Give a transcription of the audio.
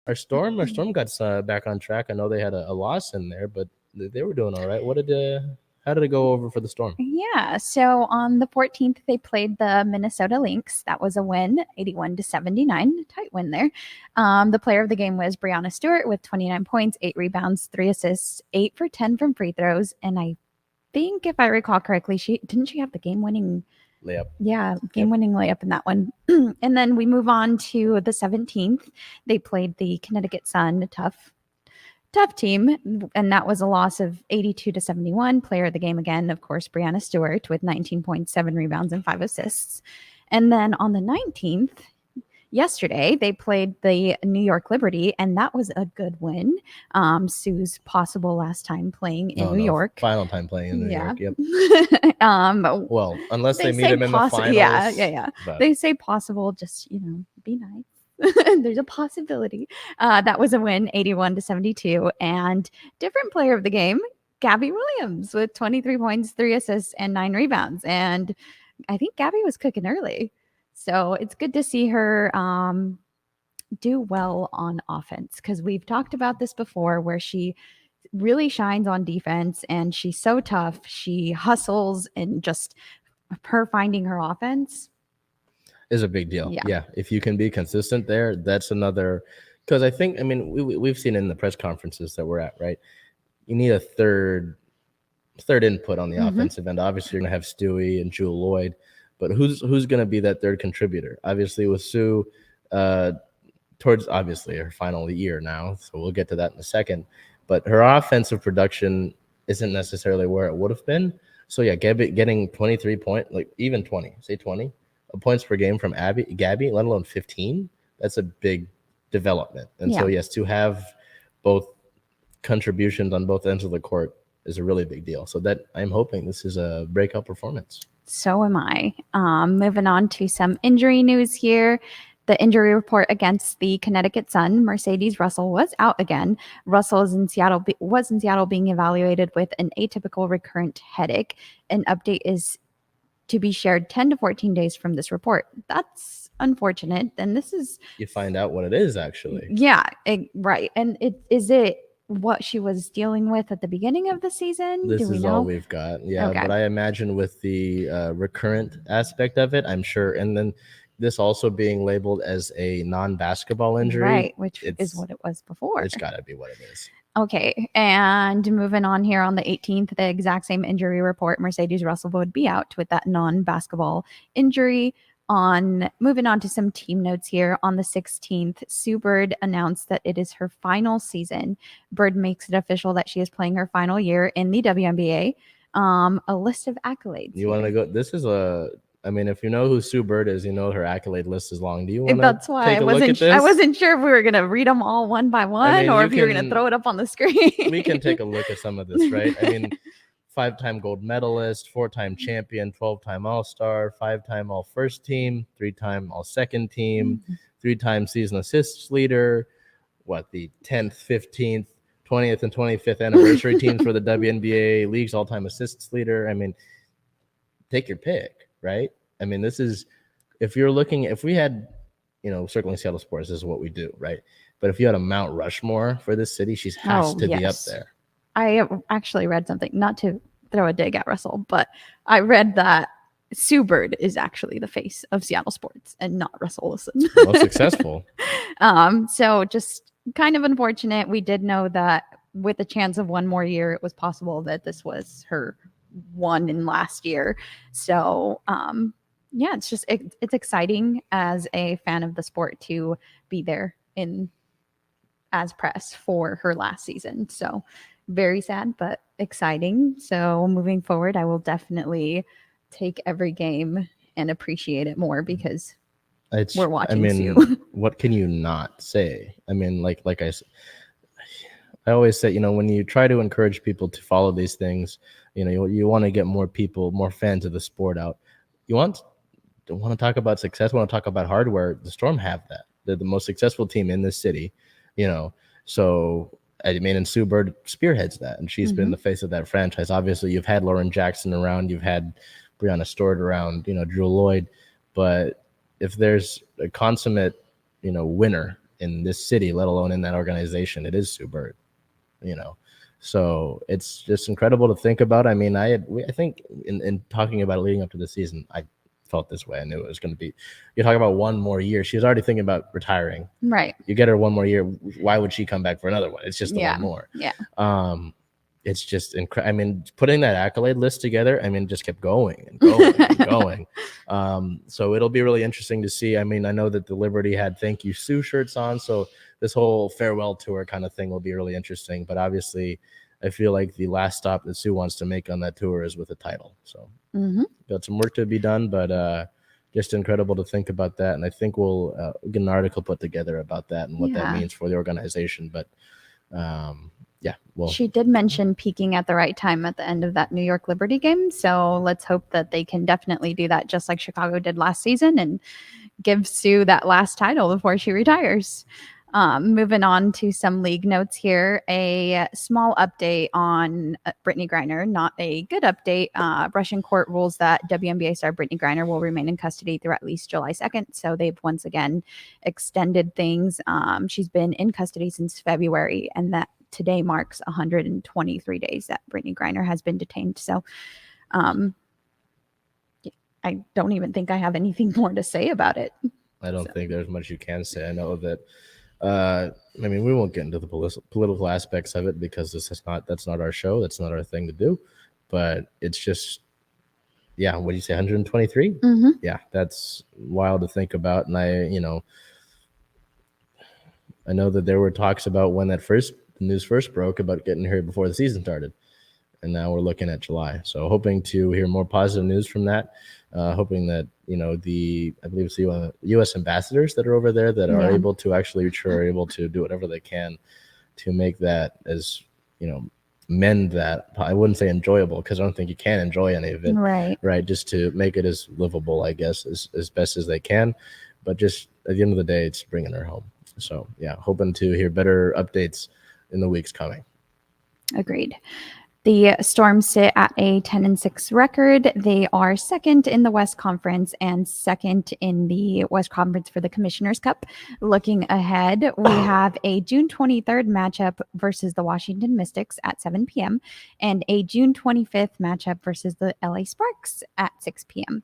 Our Storm got back on track. I know they had a loss in there, but they were doing all right. How did it go over for the Storm? Yeah, so on the 14th, they played the Minnesota Lynx. That was a win, 81-79, tight win there. The player of the game was Brianna Stewart with 29 points, 8 rebounds, 3 assists, 8 for 10 from free throws, and I think if I recall correctly, she have the game-winning layup. Yeah, game-winning layup in that one. And then we move on to the 17th. They played the Connecticut Sun, tough team, and that was a loss of 82-71. Player of the game again, of course, Brianna Stewart with 19.7 rebounds and 5 assists. And then on the 19th, yesterday, they played the New York Liberty, and that was a good win. Sue's possible last time playing in New York. Final time playing in New York, yep. Well, unless they meet him in the finals. Yeah. But they say possible, just, be nice. There's a possibility. That was a win, 81-72. And different player of the game, Gabby Williams with 23 points, 3 assists, and 9 rebounds. And I think Gabby was cooking early. So it's good to see her do well on offense, because we've talked about this before where she really shines on defense and she's so tough. She hustles, and just her finding her offense is a big deal. Yeah. If you can be consistent there, that's another, because we've seen in the press conferences that we're at, right? You need a third input on the offensive end. Obviously, you're going to have Stewie and Jewel Lloyd, but who's going to be that third contributor? Obviously, with Sue, towards obviously her final year now, so we'll get to that in a second. But her offensive production isn't necessarily where it would have been. So yeah, getting 23 even 20 points per game from Gabby, let alone 15, that's a big development. And so yes, to have both contributions on both ends of the court is a really big deal. So that I'm hoping this is a breakout performance. So am I. Moving on to some injury news here. The injury report against the Connecticut Sun, Mercedes Russell was out again. Russell was in Seattle being evaluated with an atypical recurrent headache. An update is to be shared 10 to 14 days from this report. That's unfortunate. And this is... You find out what it is, actually. Yeah, right. And is it what she was dealing with at the beginning of the season? This is all we've got. Yeah, okay. But I imagine with the recurrent aspect of it, I'm sure. And then this also being labeled as a non-basketball injury. Right, which is what it was before. It's got to be what it is. Okay, and moving on here on the 18th, the exact same injury report, Mercedes Russell would be out with that non-basketball injury. Moving on to some team notes here, on the 16th, Sue Bird announced that it is her final season. Bird makes it official that she is playing her final year in the WNBA. A list of accolades. You want to go? This is if you know who Sue Bird is, you know her accolade list is long. Do you want to? That's why I wasn't sure if we were gonna read them all one by one, or if you were gonna throw it up on the screen. We can take a look at some of this, right? 5-time gold medalist, 4-time champion, 12-time All-Star, 5-time All-First Team, 3-time All-Second Team, 3-time season assists leader. The 10th, 15th, 20th, and 25th anniversary teams for the WNBA league's all-time assists leader. Take your pick. Right? This is, if we had, Circling Seattle Sports, this is what we do, right? But if you had a Mount Rushmore for this city, she has to be up there. I actually read something, not to throw a dig at Russell, but I read that Sue Bird is actually the face of Seattle sports and not Russell Wilson. Most successful. So just kind of unfortunate. We did know that with a chance of one more year, it was possible that this was her one in last year. So it's exciting as a fan of the sport to be there as press for her last season. So very sad, but exciting. So moving forward, I will definitely take every game and appreciate it more, because we're watching Sue. What can you not say? Like I I always say, when you try to encourage people to follow these things, you want to get more people, more fans of the sport out. You want to talk about success, want to talk about hardware. The Storm have that. They're the most successful team in this city, So, and Sue Bird spearheads that, and she's been the face of that franchise. Obviously, you've had Lauren Jackson around, you've had Brianna Stewart around, Drew Lloyd, but if there's a consummate, winner in this city, let alone in that organization. It is Sue Bird, you know. So it's just incredible to think about. I mean, I think in talking about it leading up to the season, I felt this way. I knew it was going to be. You talk about one more year. She was already thinking about retiring. Right. You get her one more year. Why would she come back for another one? It's just the one more. Yeah. It's just incredible. I mean, putting that accolade list together, I mean, just kept going and going and going. So it'll be really interesting to see. I mean, I know that the Liberty had Thank You Sue shirts on, so this whole farewell tour kind of thing will be really interesting. But obviously, I feel like the last stop that Sue wants to make on that tour is with a title. So got some work to be done, but just incredible to think about that. And I think we'll get an article put together about that and what that means for the organization. But yeah, well, she did mention peaking at the right time at the end of that New York Liberty game. So let's hope that they can definitely do that just like Chicago did last season and give Sue that last title before she retires. Moving on to some league notes here. A small update on Brittany Griner. Not a good update. Russian court rules that WNBA star Brittany Griner will remain in custody through at least July 2nd. So they've once again extended things. She's been in custody since February, and that today marks 123 days that Brittany Griner has been detained. So I don't even think I have anything more to say about it. I don't think there's much you can say. I know that I mean, we won't get into the political aspects of it because that's not our show. That's not our thing to do. But it's just, yeah, what do you say, 123? Yeah, that's wild to think about. And I know that there were talks about when the news first broke about getting her before the season started. And now we're looking at July. So hoping to hear more positive news from that. Hoping that, I believe it's the U.S. ambassadors that are over there that are able to actually are able to do whatever they can to make that as, mend that. I wouldn't say enjoyable because I don't think you can enjoy any of it. Right. Just to make it as livable, I guess, as best as they can. But just at the end of the day, it's bringing her home. So, yeah, hoping to hear better updates in the weeks coming. Agreed. The Storm sit at a 10-6 record. They are second in the West Conference and second in the West Conference for the Commissioner's Cup. Looking ahead, we have a June 23rd matchup versus the Washington Mystics at 7 p.m. and a June 25th matchup versus the LA Sparks at 6 p.m.